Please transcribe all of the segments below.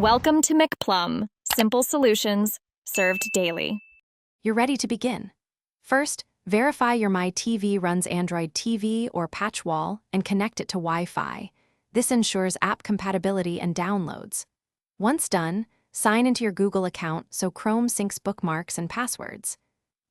Welcome to McPlum, simple solutions served daily. You're ready to begin. First, verify your My TV runs Android TV or patch wall and connect it to Wi-Fi. This ensures app compatibility and downloads. Once done, sign into your Google account so Chrome syncs bookmarks and passwords.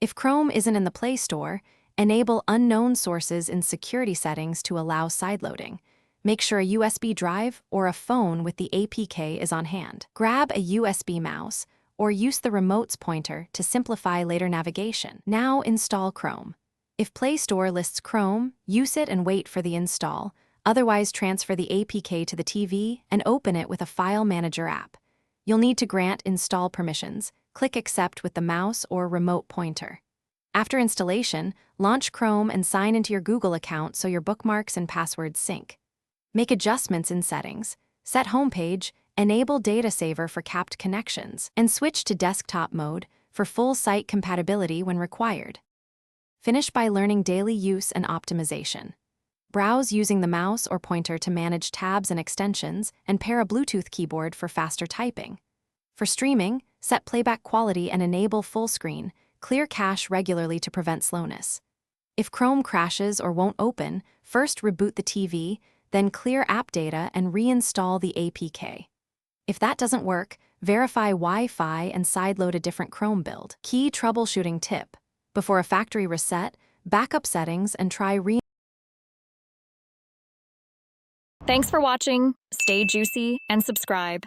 If Chrome isn't in the Play Store, enable unknown sources in security settings to allow sideloading. Make sure a USB drive or a phone with the APK is on hand. Grab a USB mouse or use the remote's pointer to simplify later navigation. Now install Chrome. If Play Store lists Chrome, use it and wait for the install. Otherwise, transfer the APK to the TV and open it with a File Manager app. You'll need to grant install permissions. Click Accept with the mouse or remote pointer. After installation, launch Chrome and sign into your Google account so your bookmarks and passwords sync. Make adjustments in settings, set homepage, enable Data Saver for capped connections, and switch to desktop mode for full site compatibility when required. Finish by learning daily use and optimization. Browse using the mouse or pointer to manage tabs and extensions, and pair a Bluetooth keyboard for faster typing. For streaming, set playback quality and enable full screen. Clear cache regularly to prevent slowness. If Chrome crashes or won't open, first reboot the TV, then clear app data and reinstall the APK. If that doesn't work, verify Wi-Fi and sideload a different Chrome build. Key troubleshooting tip: before a factory reset, backup settings and try Thanks for watching. Stay juicy and subscribe.